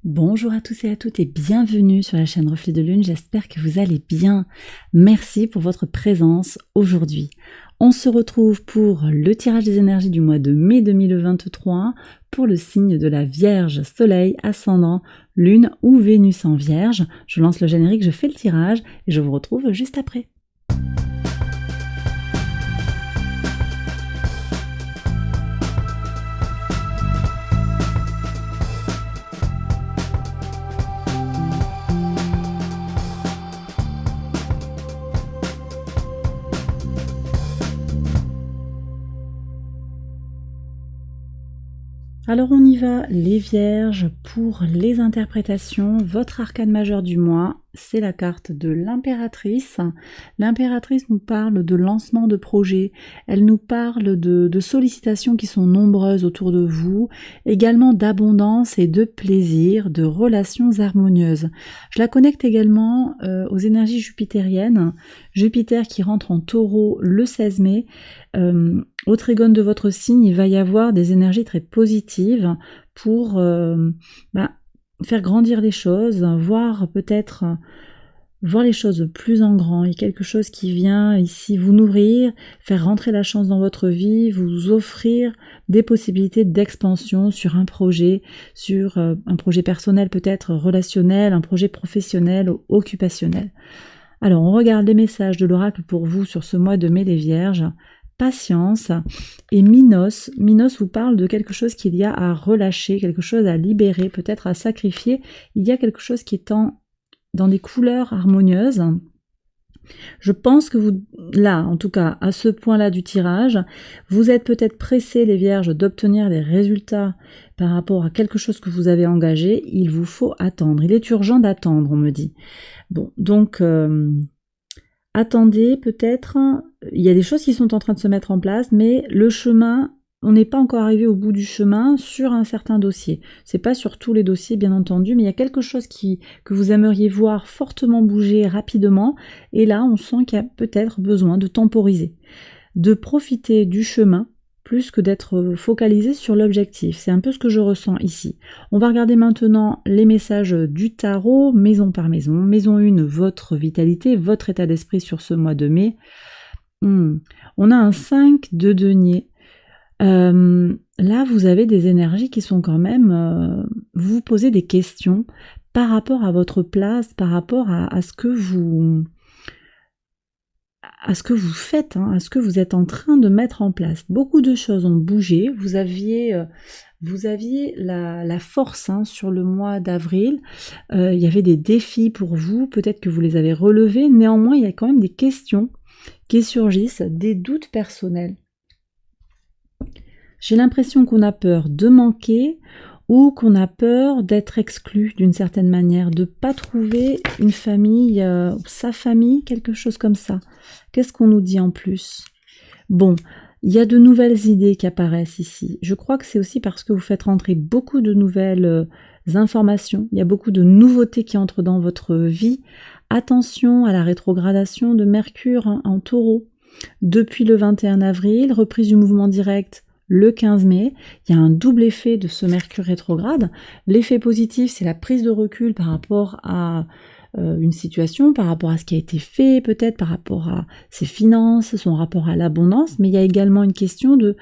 Bonjour à tous et à toutes et bienvenue sur la chaîne Reflet de Lune, j'espère que vous allez bien. Merci pour votre présence aujourd'hui. On se retrouve pour le tirage des énergies du mois de mai 2023 pour le signe de la Vierge, Soleil, Ascendant, Lune ou Vénus en Vierge. Je lance le générique, je fais le tirage et je vous retrouve juste après. Alors on y va, les Vierges, pour les interprétations. Votre arcane majeur du mois, c'est la carte de l'impératrice. L'impératrice nous parle de lancement de projets, elle nous parle de sollicitations qui sont nombreuses autour de vous, également d'abondance et de plaisir, de relations harmonieuses. Je la connecte également aux énergies jupitériennes. Jupiter qui rentre en Taureau le 16 mai. Au trigone de votre signe, il va y avoir des énergies très positives pour faire grandir les choses, voir les choses plus en grand. Il y a quelque chose qui vient ici vous nourrir, faire rentrer la chance dans votre vie, vous offrir des possibilités d'expansion sur un projet personnel peut-être, relationnel, un projet professionnel ou occupationnel. Alors on regarde les messages de l'oracle pour vous sur ce mois de mai les Vierges. Patience, et Minos vous parle de quelque chose qu'il y a à relâcher, quelque chose à libérer, peut-être à sacrifier. Il y a quelque chose qui est dans des couleurs harmonieuses. Je pense que vous, là, en tout cas, à ce point-là du tirage, vous êtes peut-être pressés, les Vierges, d'obtenir des résultats par rapport à quelque chose que vous avez engagé. Il vous faut attendre. Il est urgent d'attendre, on me dit. Bon, donc... attendez, peut-être, il y a des choses qui sont en train de se mettre en place, mais le chemin, on n'est pas encore arrivé au bout du chemin sur un certain dossier. C'est pas sur tous les dossiers, bien entendu, mais il y a quelque chose que vous aimeriez voir fortement bouger rapidement, et là, on sent qu'il y a peut-être besoin de temporiser, de profiter du chemin, plus que d'être focalisé sur l'objectif. C'est un peu ce que je ressens ici. On va regarder maintenant les messages du tarot, maison par maison. Maison 1, votre vitalité, votre état d'esprit sur ce mois de mai. On a un 5 de denier. Là, vous avez des énergies qui sont quand même... vous vous posez des questions par rapport à votre place, par rapport à ce que vous... à ce que vous faites, à ce que vous êtes en train de mettre en place. Beaucoup de choses ont bougé, vous aviez la force sur le mois d'avril, il y avait des défis pour vous, peut-être que vous les avez relevés, néanmoins il y a quand même des questions qui surgissent, des doutes personnels. J'ai l'impression qu'on a peur de manquer, ou qu'on a peur d'être exclu d'une certaine manière, de ne pas trouver une famille, sa famille, quelque chose comme ça. Qu'est-ce qu'on nous dit en plus? Bon, il y a de nouvelles idées qui apparaissent ici. Je crois que c'est aussi parce que vous faites rentrer beaucoup de nouvelles informations. Il y a beaucoup de nouveautés qui entrent dans votre vie. Attention à la rétrogradation de Mercure en Taureau. Depuis le 21 avril, reprise du mouvement direct le 15 mai, il y a un double effet de ce Mercure rétrograde. L'effet positif, c'est la prise de recul par rapport à une situation, par rapport à ce qui a été fait, peut-être par rapport à ses finances, son rapport à l'abondance, mais il y a également une question de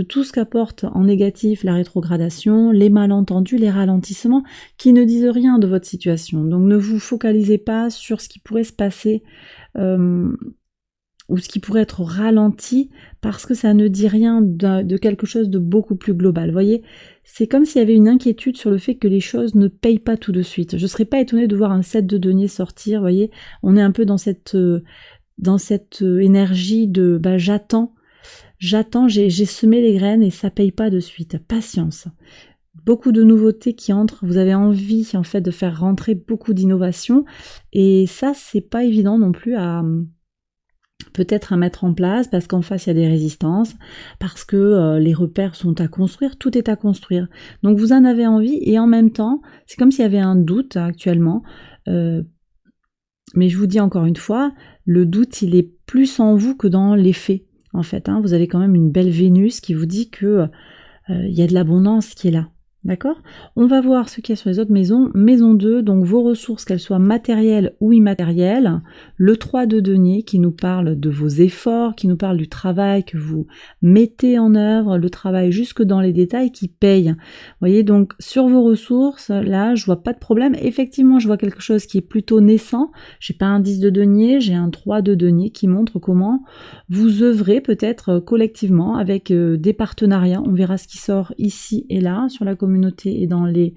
tout ce qu'apporte en négatif la rétrogradation, les malentendus, les ralentissements, qui ne disent rien de votre situation. Donc ne vous focalisez pas sur ce qui pourrait se passer ou ce qui pourrait être ralenti, parce que ça ne dit rien de quelque chose de beaucoup plus global. Vous voyez, c'est comme s'il y avait une inquiétude sur le fait que les choses ne payent pas tout de suite. Je ne serais pas étonnée de voir un 7 de denier sortir, vous voyez, on est un peu dans cette énergie de j'attends, j'ai semé les graines et ça paye pas de suite. Patience. Beaucoup de nouveautés qui entrent, vous avez envie en fait de faire rentrer beaucoup d'innovations, et ça c'est pas évident non plus peut-être à mettre en place, parce qu'en face il y a des résistances, parce que les repères sont à construire, tout est à construire. Donc vous en avez envie, et en même temps, c'est comme s'il y avait un doute actuellement, mais je vous dis encore une fois, le doute il est plus en vous que dans les faits, en fait. Vous avez quand même une belle Vénus qui vous dit que il y a de l'abondance qui est là. D'accord? On va voir ce qu'il y a sur les autres maisons. Maison 2, donc vos ressources, qu'elles soient matérielles ou immatérielles. Le 3 de denier qui nous parle de vos efforts, qui nous parle du travail que vous mettez en œuvre, le travail jusque dans les détails qui paye. Vous voyez, donc sur vos ressources, là, je vois pas de problème. Effectivement, je vois quelque chose qui est plutôt naissant. J'ai pas un 10 de denier, j'ai un 3 de denier qui montre comment vous œuvrez peut-être collectivement avec des partenariats. On verra ce qui sort ici et là sur la communauté et dans les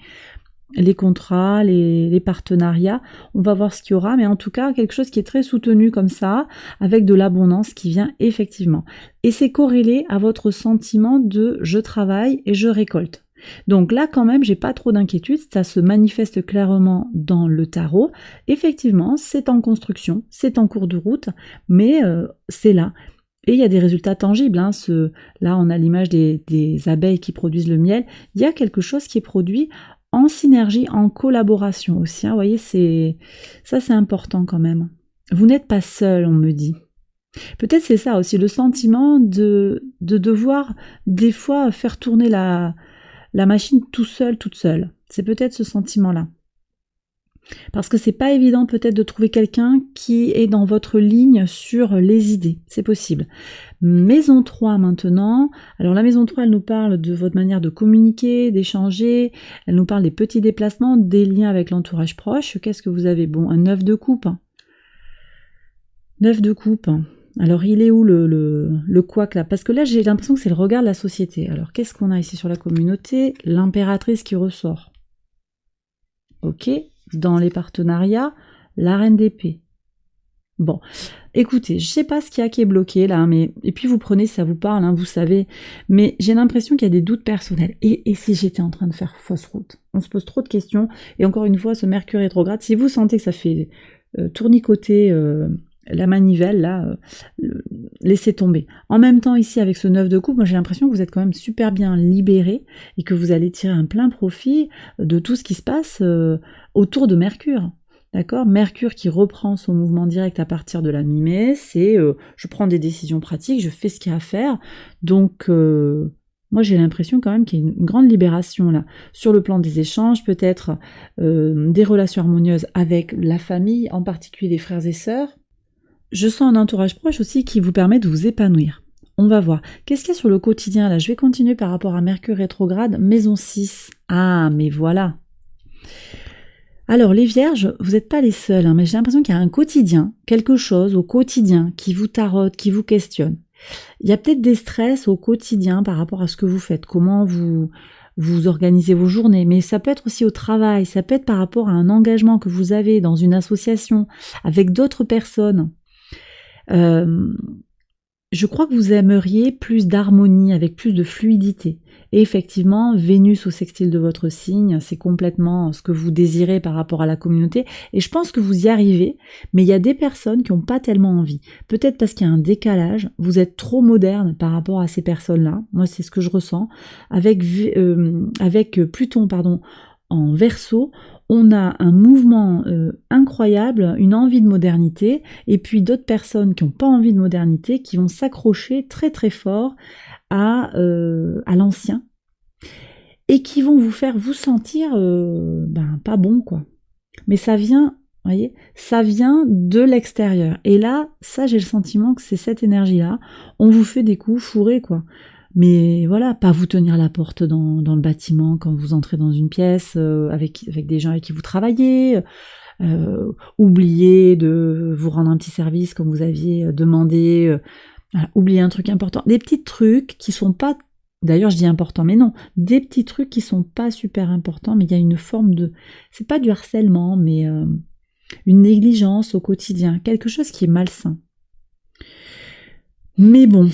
contrats, les partenariats. On va voir ce qu'il y aura, mais en tout cas, quelque chose qui est très soutenu comme ça, avec de l'abondance qui vient effectivement. Et c'est corrélé à votre sentiment de « je travaille et je récolte ». Donc là, quand même, j'ai pas trop d'inquiétude, ça se manifeste clairement dans le tarot. Effectivement, c'est en construction, c'est en cours de route, mais c'est là. Et il y a des résultats tangibles. Hein. Là, on a l'image des abeilles qui produisent le miel. Il y a quelque chose qui est produit en synergie, en collaboration aussi. Hein. Vous voyez, ça c'est important quand même. Vous n'êtes pas seul, on me dit. Peut-être c'est ça aussi, le sentiment de devoir des fois faire tourner la machine tout seul, toute seule. C'est peut-être ce sentiment-là. Parce que c'est pas évident peut-être de trouver quelqu'un qui est dans votre ligne sur les idées, c'est possible. Maison 3 maintenant, alors la maison 3 elle nous parle de votre manière de communiquer, d'échanger, elle nous parle des petits déplacements, des liens avec l'entourage proche. Qu'est-ce que vous avez? Bon, un 9 de coupe. 9 de coupe. Alors il est où le couac là? Parce que là j'ai l'impression que c'est le regard de la société. Alors qu'est-ce qu'on a ici sur la communauté? L'impératrice qui ressort. Ok. Dans les partenariats, la reine d'épée. Bon, écoutez, je sais pas ce qu'il y a qui est bloqué là, mais et puis vous prenez si ça vous parle, hein, vous savez, mais j'ai l'impression qu'il y a des doutes personnels. Et si j'étais en train de faire fausse route? On se pose trop de questions, et encore une fois, ce Mercure rétrograde, si vous sentez que ça fait tournicoter la manivelle, là, laissez tomber. En même temps, ici, avec ce 9 de coupe, moi j'ai l'impression que vous êtes quand même super bien libéré et que vous allez tirer un plein profit de tout ce qui se passe autour de Mercure. D'accord? Mercure qui reprend son mouvement direct à partir de la mi-mai, c'est je prends des décisions pratiques, je fais ce qu'il y a à faire. Donc, moi j'ai l'impression quand même qu'il y a une grande libération là. Sur le plan des échanges, peut-être des relations harmonieuses avec la famille, en particulier les frères et sœurs. Je sens un entourage proche aussi qui vous permet de vous épanouir. On va voir. Qu'est-ce qu'il y a sur le quotidien là? Je vais continuer par rapport à Mercure rétrograde, maison 6. Ah, mais voilà. Alors les vierges, vous n'êtes pas les seuls, hein, mais j'ai l'impression qu'il y a un quotidien, quelque chose au quotidien qui vous tarote, qui vous questionne. Il y a peut-être des stress au quotidien par rapport à ce que vous faites, comment vous organisez vos journées, mais ça peut être aussi au travail, ça peut être par rapport à un engagement que vous avez dans une association avec d'autres personnes. Je crois que vous aimeriez plus d'harmonie, avec plus de fluidité. Et effectivement, Vénus au sextile de votre signe, c'est complètement ce que vous désirez par rapport à la communauté. Et je pense que vous y arrivez, mais il y a des personnes qui n'ont pas tellement envie. Peut-être parce qu'il y a un décalage, vous êtes trop moderne par rapport à ces personnes-là. Moi, c'est ce que je ressens. Avec Pluton, en Verseau, on a un mouvement incroyable, une envie de modernité, et puis d'autres personnes qui n'ont pas envie de modernité, qui vont s'accrocher très très fort à l'ancien, et qui vont vous faire vous sentir pas bon, quoi. Mais ça vient, voyez, ça vient de l'extérieur. Et là, ça j'ai le sentiment que c'est cette énergie-là, on vous fait des coups fourrés, quoi. Mais voilà, pas vous tenir la porte dans le bâtiment quand vous entrez dans une pièce avec des gens avec qui vous travaillez, oublier de vous rendre un petit service comme vous aviez demandé, voilà, oublier un truc important. Des petits trucs qui sont pas, d'ailleurs je dis important, mais non, des petits trucs qui sont pas super importants, mais il y a une forme de, c'est pas du harcèlement, mais une négligence au quotidien, quelque chose qui est malsain. Mais bon,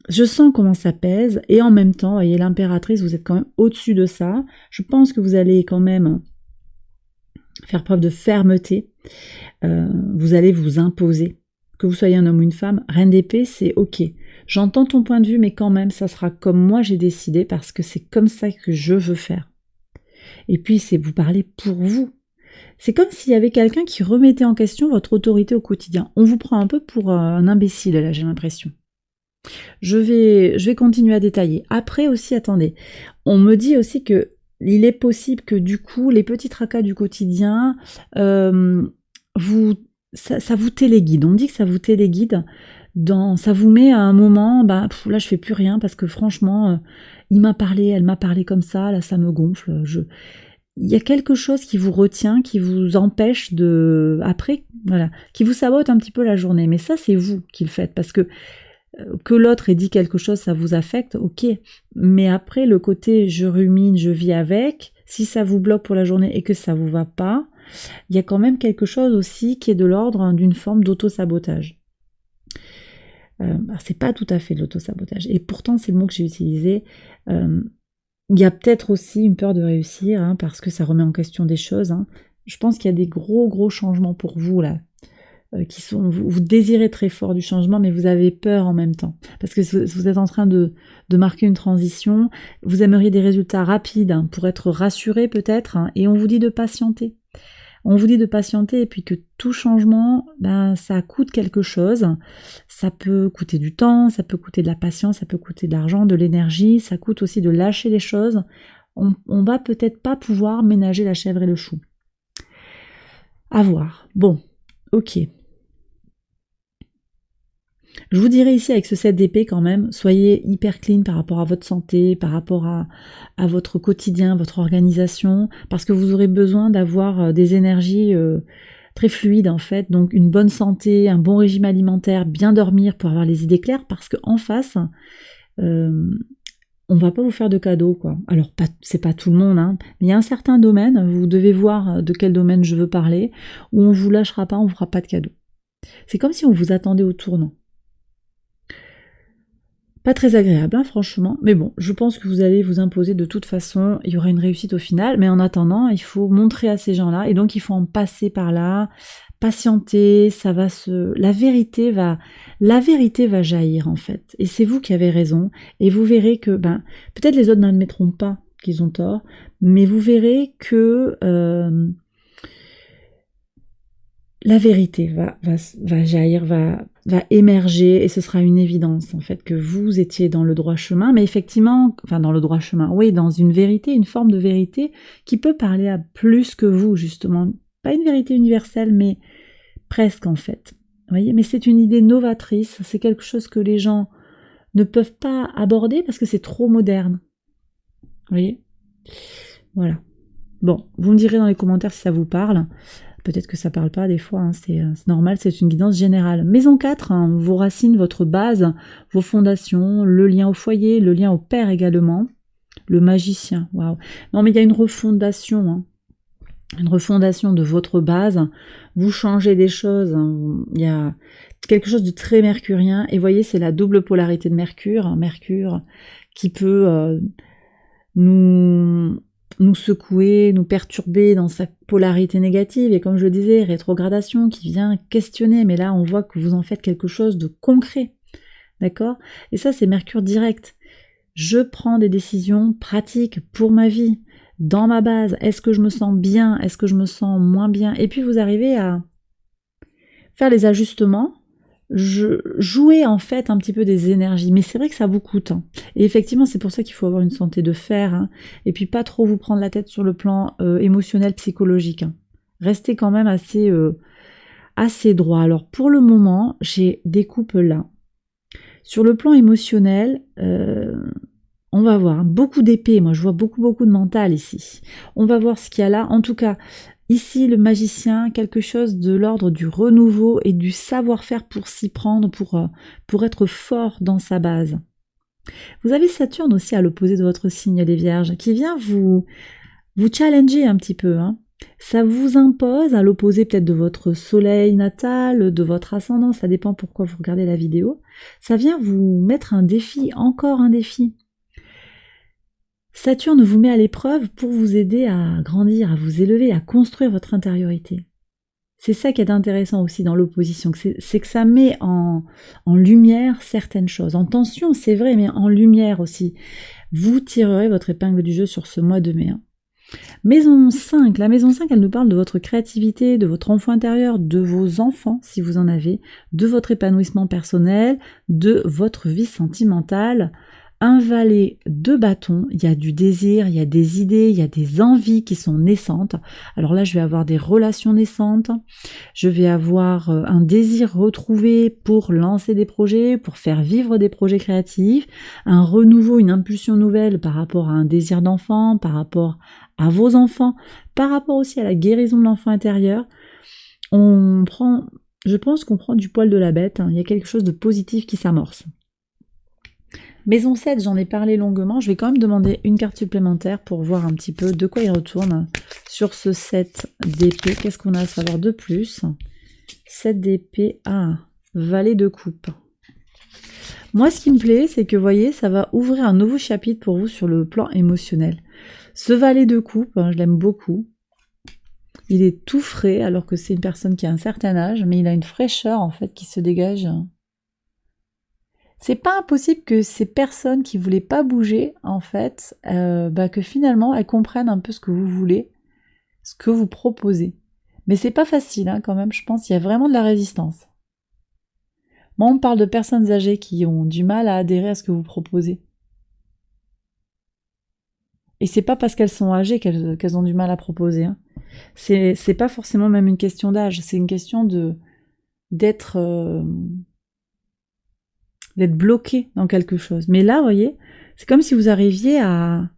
je sens comment ça pèse, et en même temps, voyez, l'impératrice, vous êtes quand même au-dessus de ça. Je pense que vous allez quand même faire preuve de fermeté. Vous allez vous imposer. Que vous soyez un homme ou une femme, reine d'épée, c'est ok. J'entends ton point de vue, mais quand même, ça sera comme moi j'ai décidé, parce que c'est comme ça que je veux faire. Et puis, c'est vous parler pour vous. C'est comme s'il y avait quelqu'un qui remettait en question votre autorité au quotidien. On vous prend un peu pour un imbécile, là, j'ai l'impression. Je vais continuer à détailler. Après aussi, attendez, on me dit aussi que il est possible que du coup, les petits tracas du quotidien, ça vous téléguide. On dit que ça vous téléguide. Ça vous met à un moment, là je fais plus rien parce que franchement, il m'a parlé, elle m'a parlé comme ça, là ça me gonfle. Il y a quelque chose qui vous retient, qui vous empêche après, voilà, qui vous sabote un petit peu la journée. Mais ça, c'est vous qui le faites parce que l'autre ait dit quelque chose, ça vous affecte, ok. Mais après, le côté je rumine, je vis avec, si ça vous bloque pour la journée et que ça vous va pas, il y a quand même quelque chose aussi qui est de l'ordre d'une forme d'auto-sabotage. C'est pas tout à fait de l'auto-sabotage. Et pourtant, c'est le mot que j'ai utilisé. Il y a peut-être aussi une peur de réussir, parce que ça remet en question des choses. Je pense qu'il y a des gros changements pour vous, là, qui sont, vous désirez très fort du changement, mais vous avez peur en même temps. Parce que vous êtes en train de marquer une transition, vous aimeriez des résultats rapides pour être rassuré peut-être, et on vous dit de patienter. On vous dit de patienter et puis que tout changement, ça coûte quelque chose. Ça peut coûter du temps, ça peut coûter de la patience, ça peut coûter de l'argent, de l'énergie, ça coûte aussi de lâcher les choses. On va peut-être pas pouvoir ménager la chèvre et le chou. À voir. Bon, ok. Je vous dirais ici avec ce 7 d'épée quand même, soyez hyper clean par rapport à votre santé, par rapport à votre quotidien, votre organisation, parce que vous aurez besoin d'avoir des énergies très fluides en fait, donc une bonne santé, un bon régime alimentaire, bien dormir pour avoir les idées claires, parce qu'en face, on va pas vous faire de cadeaux, quoi. Alors, c'est pas tout le monde, mais il y a un certain domaine, vous devez voir de quel domaine je veux parler, où on vous lâchera pas, on vous fera pas de cadeaux. C'est comme si on vous attendait au tournant. Pas très agréable, franchement, mais bon, je pense que vous allez vous imposer de toute façon, il y aura une réussite au final, mais en attendant, il faut montrer à ces gens-là, et donc il faut en passer par là, patienter, la vérité va jaillir en fait, et c'est vous qui avez raison, et vous verrez que, peut-être les autres n'admettront pas qu'ils ont tort, mais vous verrez que la vérité va jaillir, va émerger, et ce sera une évidence en fait que vous étiez dans le droit chemin, mais effectivement, dans le droit chemin, oui, dans une vérité, une forme de vérité qui peut parler à plus que vous justement, pas une vérité universelle, mais presque en fait. Vous voyez, mais c'est une idée novatrice, c'est quelque chose que les gens ne peuvent pas aborder parce que c'est trop moderne. Vous voyez, voilà. Bon, vous me direz dans les commentaires si ça vous parle. Peut-être que ça parle pas des fois, c'est normal, c'est une guidance générale. Maison 4, vos racines, votre base, vos fondations, le lien au foyer, le lien au père également, le magicien, waouh. Non mais il y a une refondation, une refondation de votre base, vous changez des choses, il y a quelque chose de très mercurien, et voyez, c'est la double polarité de Mercure, Mercure qui peut nous secouer, nous perturber dans sa polarité négative, et comme je le disais, rétrogradation qui vient questionner, mais là on voit que vous en faites quelque chose de concret, d'accord? Et ça c'est Mercure direct. Je prends des décisions pratiques pour ma vie, dans ma base. Est-ce que je me sens bien? Est-ce que je me sens moins bien? Et puis vous arrivez à faire les ajustements, jouer en fait un petit peu des énergies, mais c'est vrai que ça vous coûte. Et effectivement, c'est pour ça qu'il faut avoir une santé de fer, et puis pas trop vous prendre la tête sur le plan émotionnel, psychologique. Restez quand même assez droit. Alors pour le moment, j'ai des coupes là. Sur le plan émotionnel, on va voir beaucoup d'épées. Moi, je vois beaucoup de mental ici. On va voir ce qu'il y a là. En tout cas, ici, le magicien, quelque chose de l'ordre du renouveau et du savoir-faire pour s'y prendre, pour être fort dans sa base. Vous avez Saturne aussi à l'opposé de votre signe, les Vierges, qui vient vous challenger un petit peu. Ça vous impose, à l'opposé peut-être de votre soleil natal, de votre ascendant, ça dépend pourquoi vous regardez la vidéo. Ça vient vous mettre un défi, encore un défi. Saturne vous met à l'épreuve pour vous aider à grandir, à vous élever, à construire votre intériorité. C'est ça qui est intéressant aussi dans l'opposition, c'est que ça met en lumière certaines choses. En tension, c'est vrai, mais en lumière aussi. Vous tirerez votre épingle du jeu sur ce mois de mai. Maison 5, la maison 5, elle nous parle de votre créativité, de votre enfant intérieur, de vos enfants, si vous en avez, de votre épanouissement personnel, de votre vie sentimentale, un valet de bâton, il y a du désir, il y a des idées, il y a des envies qui sont naissantes. Alors là, je vais avoir des relations naissantes, je vais avoir un désir retrouvé pour lancer des projets, pour faire vivre des projets créatifs, un renouveau, une impulsion nouvelle par rapport à un désir d'enfant, par rapport à vos enfants, par rapport aussi à la guérison de l'enfant intérieur. Je pense qu'on prend du poil de la bête, hein. Il y a quelque chose de positif qui s'amorce. Maison 7, j'en ai parlé longuement, je vais quand même demander une carte supplémentaire pour voir un petit peu de quoi il retourne sur ce 7 d'épée. Qu'est-ce qu'on a à savoir de plus? 7 d'épée, valet de coupe. Moi, ce qui me plaît, c'est que, vous voyez, ça va ouvrir un nouveau chapitre pour vous sur le plan émotionnel. Ce valet de coupe, je l'aime beaucoup. Il est tout frais, alors que c'est une personne qui a un certain âge, mais il a une fraîcheur, en fait, qui se dégage. C'est pas impossible que ces personnes qui voulaient pas bouger, en fait, que finalement, elles comprennent un peu ce que vous voulez, ce que vous proposez. Mais c'est pas facile, hein, quand même, je pense qu'il y a vraiment de la résistance. Moi, on me parle de personnes âgées qui ont du mal à adhérer à ce que vous proposez. Et c'est pas parce qu'elles sont âgées qu'elles ont du mal à proposer, hein. C'est pas forcément même une question d'âge, c'est une question d'être bloqué dans quelque chose. Mais là, vous voyez, c'est comme si vous arriviez à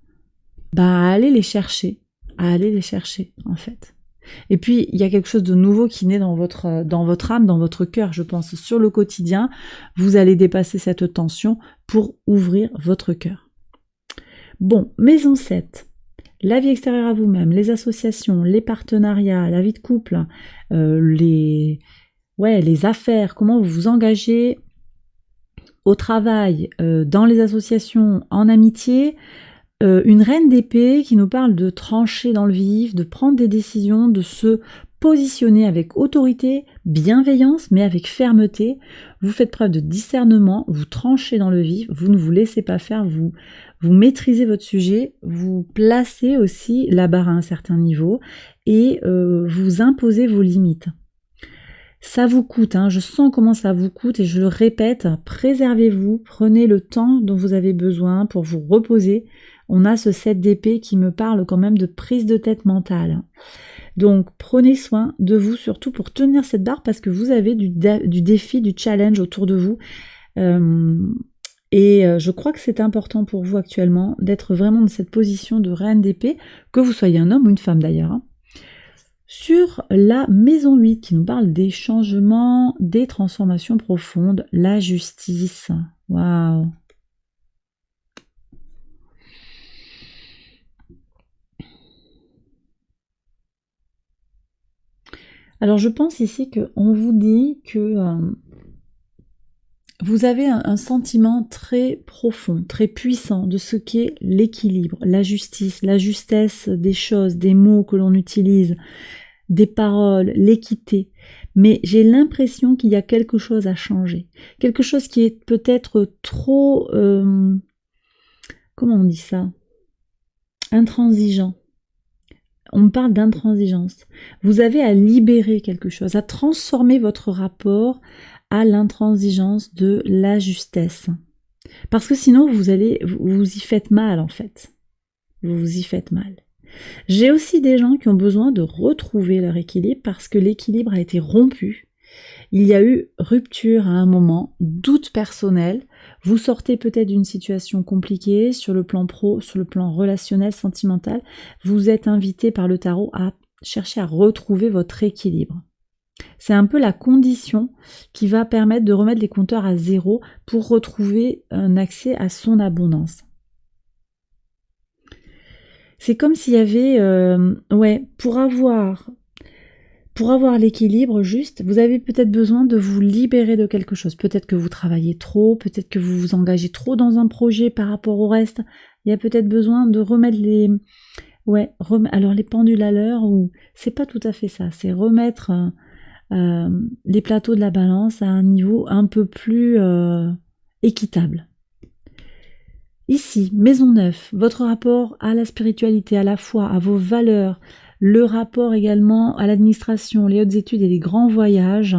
aller les chercher, en fait. Et puis, il y a quelque chose de nouveau qui naît dans votre âme, dans votre cœur, je pense. Sur le quotidien, vous allez dépasser cette tension pour ouvrir votre cœur. Bon, maison 7. La vie extérieure à vous-même, les associations, les partenariats, la vie de couple, les affaires, comment vous vous engagez au travail, dans les associations, en amitié, une reine d'épée qui nous parle de trancher dans le vif, de prendre des décisions, de se positionner avec autorité, bienveillance, mais avec fermeté. Vous faites preuve de discernement, vous tranchez dans le vif, vous ne vous laissez pas faire, vous maîtrisez votre sujet, vous placez aussi la barre à un certain niveau et vous imposez vos limites. Ça vous coûte, hein, je sens comment ça vous coûte et je le répète, préservez-vous, prenez le temps dont vous avez besoin pour vous reposer. On a ce 7 d'épée qui me parle quand même de prise de tête mentale. Donc prenez soin de vous surtout pour tenir cette barre parce que vous avez du défi, du challenge autour de vous. Je crois que c'est important pour vous actuellement d'être vraiment dans cette position de reine d'épée, que vous soyez un homme ou une femme d'ailleurs, hein. Sur la maison 8 qui nous parle des changements, des transformations profondes, la justice. Waouh! Alors je pense ici qu'on vous dit que vous avez un sentiment très profond, très puissant de ce qu'est l'équilibre, la justice, la justesse des choses, des mots que l'on utilise, des paroles, l'équité. Mais j'ai l'impression qu'il y a quelque chose à changer. Quelque chose qui est peut-être trop... comment on dit ça? Intransigeant. On me parle d'intransigeance. Vous avez à libérer quelque chose, à transformer votre rapport à l'intransigeance de la justesse. Parce que sinon, vous y faites mal, en fait. Vous vous y faites mal. J'ai aussi des gens qui ont besoin de retrouver leur équilibre parce que l'équilibre a été rompu. Il y a eu rupture à un moment, doute personnel. Vous sortez peut-être d'une situation compliquée sur le plan pro, sur le plan relationnel, sentimental. Vous êtes invité par le tarot à chercher à retrouver votre équilibre. C'est un peu la condition qui va permettre de remettre les compteurs à zéro pour retrouver un accès à son abondance. C'est comme s'il y avait, pour avoir l'équilibre juste, vous avez peut-être besoin de vous libérer de quelque chose. Peut-être que vous travaillez trop, peut-être que vous vous engagez trop dans un projet par rapport au reste. Il y a peut-être besoin de remettre les pendules à l'heure, ou c'est pas tout à fait ça. C'est remettre les plateaux de la balance à un niveau un peu plus équitable. Ici, maison 9, votre rapport à la spiritualité, à la foi, à vos valeurs, le rapport également à l'administration, les hautes études et les grands voyages.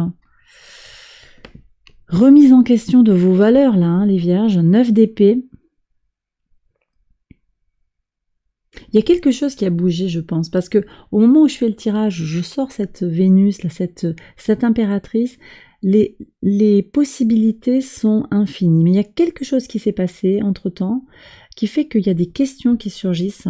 Remise en question de vos valeurs là, les vierges, 9 d'épée. Il y a quelque chose qui a bougé, je pense, parce que au moment où je fais le tirage, je sors cette Vénus, là, cette impératrice, les possibilités sont infinies. Mais il y a quelque chose qui s'est passé entre-temps qui fait qu'il y a des questions qui surgissent,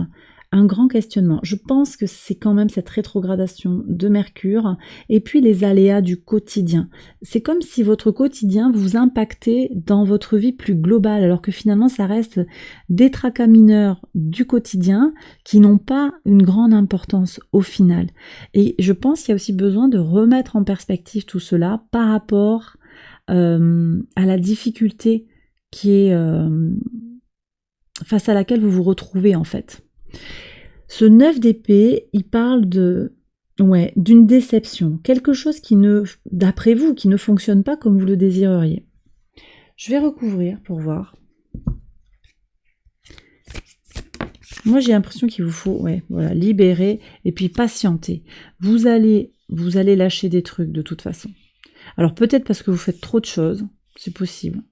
un grand questionnement. Je pense que c'est quand même cette rétrogradation de Mercure et puis les aléas du quotidien. C'est comme si votre quotidien vous impactait dans votre vie plus globale, alors que finalement ça reste des tracas mineurs du quotidien qui n'ont pas une grande importance au final. Et je pense qu'il y a aussi besoin de remettre en perspective tout cela par rapport à la difficulté qui est face à laquelle vous vous retrouvez en fait. Ce 9 d'épée, il parle d'une déception, quelque chose qui ne, d'après vous, qui ne fonctionne pas comme vous le désireriez. Je vais recouvrir pour voir. Moi, j'ai l'impression qu'il vous faut, libérer et puis patienter. Vous allez lâcher des trucs de toute façon. Alors peut-être parce que vous faites trop de choses, c'est possible.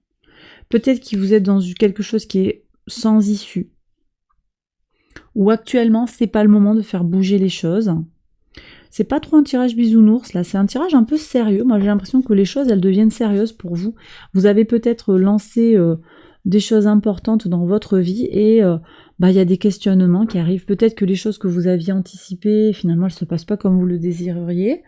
Peut-être que vous êtes dans quelque chose qui est sans issue. Ou actuellement, c'est pas le moment de faire bouger les choses. C'est pas trop un tirage bisounours, là, c'est un tirage un peu sérieux. Moi, j'ai l'impression que les choses, elles deviennent sérieuses pour vous. Vous avez peut-être lancé des choses importantes dans votre vie et il y a des questionnements qui arrivent. Peut-être que les choses que vous aviez anticipées, finalement, elles se passent pas comme vous le désireriez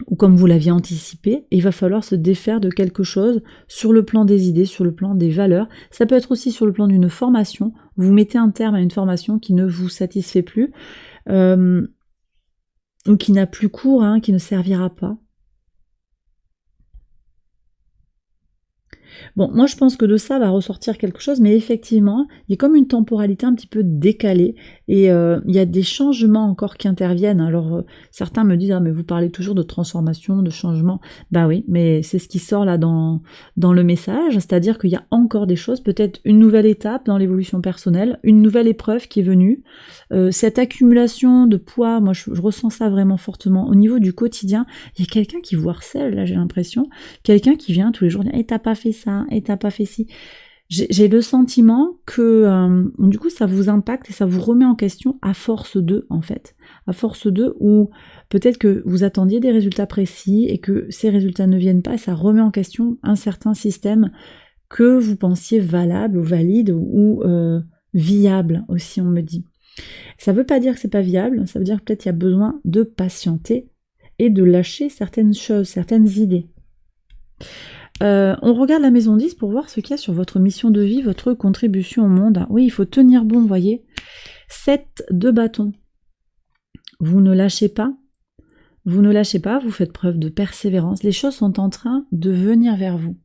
ou comme vous l'aviez anticipé, et il va falloir se défaire de quelque chose sur le plan des idées, sur le plan des valeurs. Ça peut être aussi sur le plan d'une formation. Vous mettez un terme à une formation qui ne vous satisfait plus, ou qui n'a plus cours, qui ne servira pas. Bon, moi je pense que de ça va ressortir quelque chose, mais effectivement, il y a comme une temporalité un petit peu décalée, et il y a des changements encore qui interviennent. Alors certains me disent, mais vous parlez toujours de transformation, de changement. Bah oui, mais c'est ce qui sort là dans le message, c'est-à-dire qu'il y a encore des choses, peut-être une nouvelle étape dans l'évolution personnelle, une nouvelle épreuve qui est venue. Cette accumulation de poids, moi je ressens ça vraiment fortement. Au niveau du quotidien, il y a quelqu'un qui vous harcèle, là j'ai l'impression, quelqu'un qui vient tous les jours dire, t'as pas fait ça, et t'as pas fait ci. J'ai le sentiment que du coup ça vous impacte et ça vous remet en question à force de, en fait. À force de, ou peut-être que vous attendiez des résultats précis et que ces résultats ne viennent pas, et ça remet en question un certain système que vous pensiez valable ou valide ou viable aussi, on me dit. Ça veut pas dire que c'est pas viable, ça veut dire que peut-être il y a besoin de patienter et de lâcher certaines choses, certaines idées. On regarde la maison 10 pour voir ce qu'il y a sur votre mission de vie, votre contribution au monde. Oui, il faut tenir bon, vous voyez. 7 de bâton. Vous ne lâchez pas. Vous ne lâchez pas, vous faites preuve de persévérance. Les choses sont en train de venir vers vous.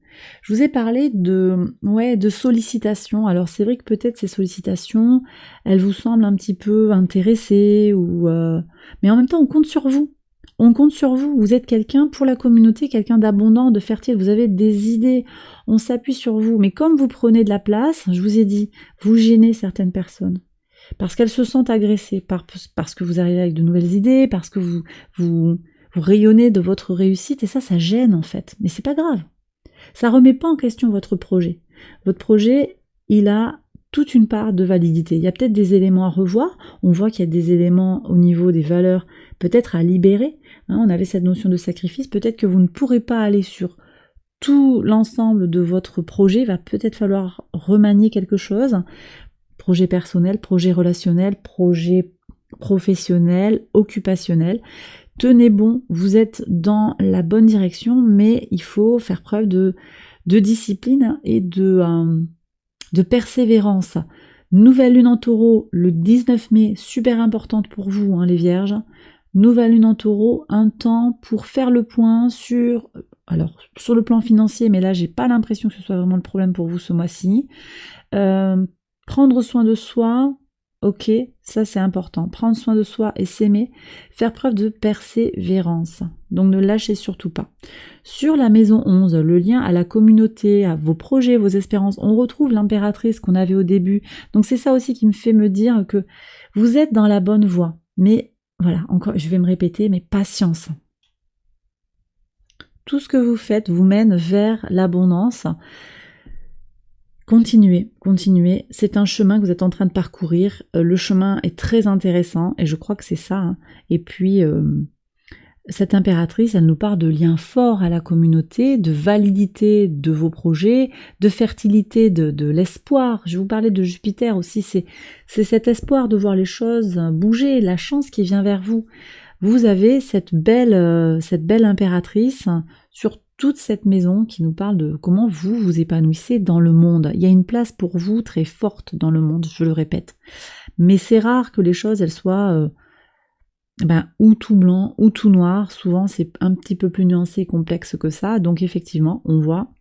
Je vous ai parlé de sollicitations. Alors c'est vrai que peut-être ces sollicitations, elles vous semblent un petit peu intéressées, mais en même temps on compte sur vous. On compte sur vous, vous êtes quelqu'un pour la communauté, quelqu'un d'abondant, de fertile, vous avez des idées, on s'appuie sur vous. Mais comme vous prenez de la place, je vous ai dit, vous gênez certaines personnes. Parce qu'elles se sentent agressées, parce que vous arrivez avec de nouvelles idées, parce que vous rayonnez de votre réussite, et ça gêne en fait. Mais c'est pas grave. Ça remet pas en question votre projet. Votre projet, il a toute une part de validité. Il y a peut-être des éléments à revoir. On voit qu'il y a des éléments au niveau des valeurs peut-être à libérer. On avait cette notion de sacrifice. Peut-être que vous ne pourrez pas aller sur tout l'ensemble de votre projet. Il va peut-être falloir remanier quelque chose. Projet personnel, projet relationnel, projet professionnel, occupationnel. Tenez bon, vous êtes dans la bonne direction, mais il faut faire preuve de discipline et de persévérance. Nouvelle lune en taureau le 19 mai, super importante pour vous, les vierges. Nouvelle lune en taureau, un temps pour faire le point sur le plan financier, mais là j'ai pas l'impression que ce soit vraiment le problème pour vous ce mois-ci. Prendre soin de soi, ok, ça c'est important. Prendre soin de soi et s'aimer, faire preuve de persévérance. Donc ne lâchez surtout pas. Sur la maison 11, le lien à la communauté, à vos projets, vos espérances, on retrouve l'impératrice qu'on avait au début. Donc c'est ça aussi qui me fait me dire que vous êtes dans la bonne voie. Mais voilà, encore, je vais me répéter, mais patience. Tout ce que vous faites vous mène vers l'abondance. Continuez, continuez. C'est un chemin que vous êtes en train de parcourir. Le chemin est très intéressant et je crois que c'est ça, hein. Et puis, cette impératrice, elle nous parle de liens forts à la communauté, de validité de vos projets, de fertilité de l'espoir. Je vais vous parler de Jupiter aussi, c'est cet espoir de voir les choses bouger, la chance qui vient vers vous. Vous avez cette belle impératrice sur toute cette maison qui nous parle de comment vous vous épanouissez dans le monde. Il y a une place pour vous très forte dans le monde, je le répète. Mais c'est rare que les choses, elles soient ou tout blanc ou tout noir. Souvent, c'est un petit peu plus nuancé et complexe que ça. Donc effectivement, on voit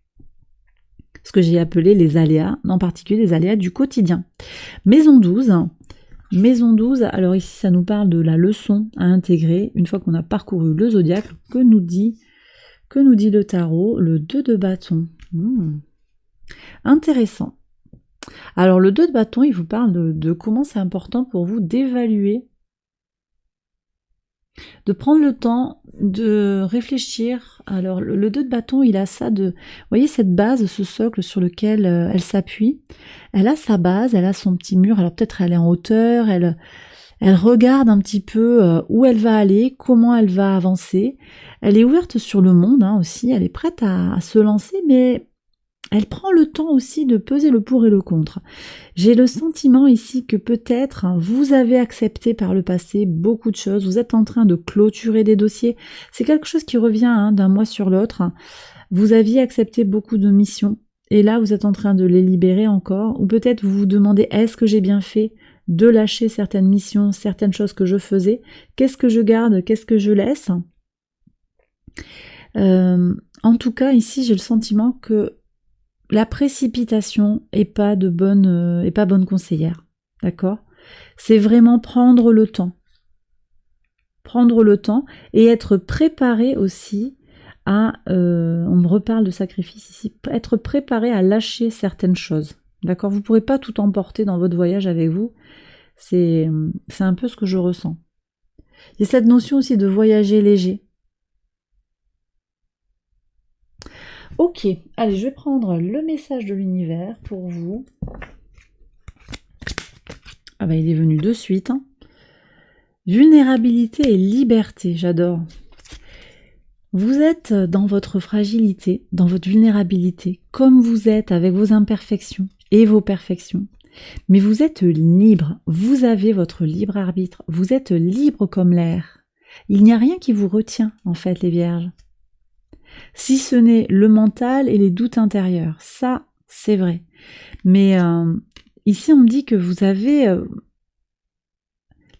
ce que j'ai appelé les aléas, en particulier les aléas du quotidien. Maison 12, alors ici, ça nous parle de la leçon à intégrer une fois qu'on a parcouru le zodiaque. Que nous dit le tarot? Le 2 de bâton. Intéressant. Alors le 2 de bâton, il vous parle de comment c'est important pour vous d'évaluer, de prendre le temps de réfléchir. Alors le 2 de bâton, il a ça de... Vous voyez cette base, ce socle sur lequel elle s'appuie. Elle a sa base, elle a son petit mur. Alors peut-être elle est en hauteur, elle regarde un petit peu où elle va aller, comment elle va avancer. Elle est ouverte sur le monde aussi, elle est prête à se lancer, mais elle prend le temps aussi de peser le pour et le contre. J'ai le sentiment ici que peut-être vous avez accepté par le passé beaucoup de choses, vous êtes en train de clôturer des dossiers. C'est quelque chose qui revient d'un mois sur l'autre. Vous aviez accepté beaucoup de missions, et là vous êtes en train de les libérer encore, ou peut-être vous vous demandez, est-ce que j'ai bien fait de lâcher certaines missions, certaines choses que je faisais? Qu'est-ce que je garde, qu'est-ce que je laisse? En tout cas, ici, j'ai le sentiment que la précipitation est pas bonne conseillère, d'accord? C'est vraiment prendre le temps et être préparé aussi à, on me reparle de sacrifice ici, être préparé à lâcher certaines choses, d'accord? Vous ne pourrez pas tout emporter dans votre voyage avec vous, c'est un peu ce que je ressens. Il y a cette notion aussi de voyager léger. Ok, allez, je vais prendre le message de l'univers pour vous. Ah bah il est venu de suite. Vulnérabilité et liberté, j'adore. Vous êtes dans votre fragilité, dans votre vulnérabilité, comme vous êtes avec vos imperfections et vos perfections. Mais vous êtes libre, vous avez votre libre arbitre, vous êtes libre comme l'air. Il n'y a rien qui vous retient, en fait, les vierges. Si ce n'est le mental et les doutes intérieurs, ça, c'est vrai. Mais ici, on me dit que vous avez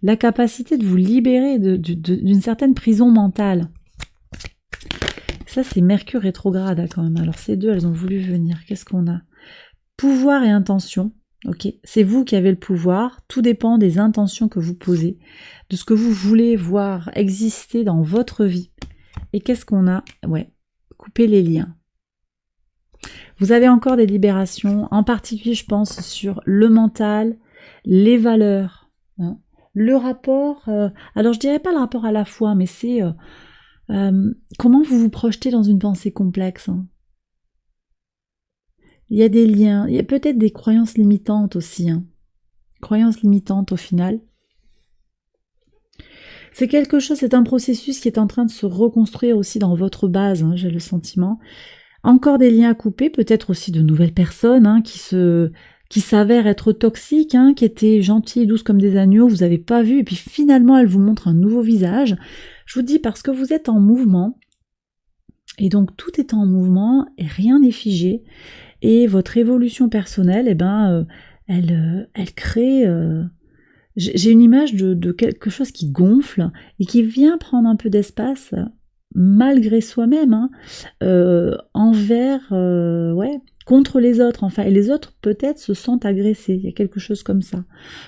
la capacité de vous libérer d'une certaine prison mentale. Ça, c'est Mercure rétrograde quand même. Alors ces deux, elles ont voulu venir. Qu'est-ce qu'on a? Pouvoir et intention. Ok, c'est vous qui avez le pouvoir. Tout dépend des intentions que vous posez, de ce que vous voulez voir exister dans votre vie. Et qu'est-ce qu'on a? Ouais, couper les liens. Vous avez encore des libérations, en particulier, je pense, sur le mental, les valeurs, le rapport. Alors, je dirais pas le rapport à la foi, mais c'est comment vous vous projetez dans une pensée complexe. Il y a des liens, il y a peut-être des croyances limitantes aussi. Croyances limitantes au final. C'est quelque chose, c'est un processus qui est en train de se reconstruire aussi dans votre base, j'ai le sentiment. Encore des liens à couper, peut-être aussi de nouvelles personnes qui s'avèrent être toxiques, qui étaient gentilles et douces comme des agneaux, vous n'avez pas vu, et puis finalement elles vous montrent un nouveau visage. Je vous dis parce que vous êtes en mouvement, et donc tout est en mouvement, et rien n'est figé, et votre évolution personnelle, elle crée... J'ai une image de quelque chose qui gonfle et qui vient prendre un peu d'espace malgré soi-même, contre les autres, enfin, et les autres peut-être se sentent agressés, il y a quelque chose comme ça.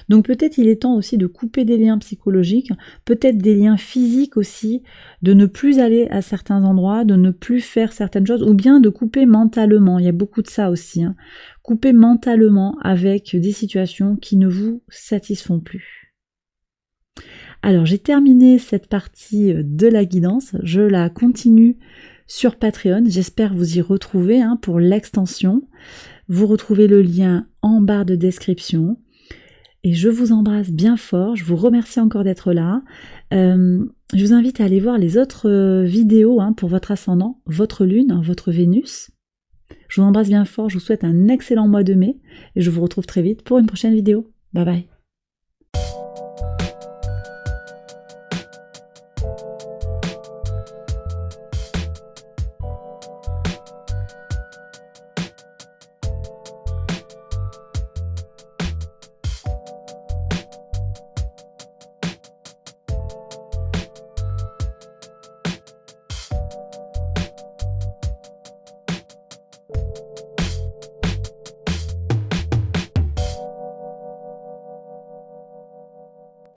Donc peut-être il est temps aussi de couper des liens psychologiques, peut-être des liens physiques aussi, de ne plus aller à certains endroits, de ne plus faire certaines choses, ou bien de couper mentalement, il y a beaucoup de ça aussi, couper mentalement avec des situations qui ne vous satisfont plus. Alors j'ai terminé cette partie de la guidance, je la continue sur Patreon, j'espère vous y retrouver pour l'extension. Vous retrouvez le lien en barre de description. Et je vous embrasse bien fort, je vous remercie encore d'être là. Je vous invite à aller voir les autres vidéos pour votre ascendant, votre lune, votre Vénus. Je vous embrasse bien fort, je vous souhaite un excellent mois de mai et je vous retrouve très vite pour une prochaine vidéo. Bye bye.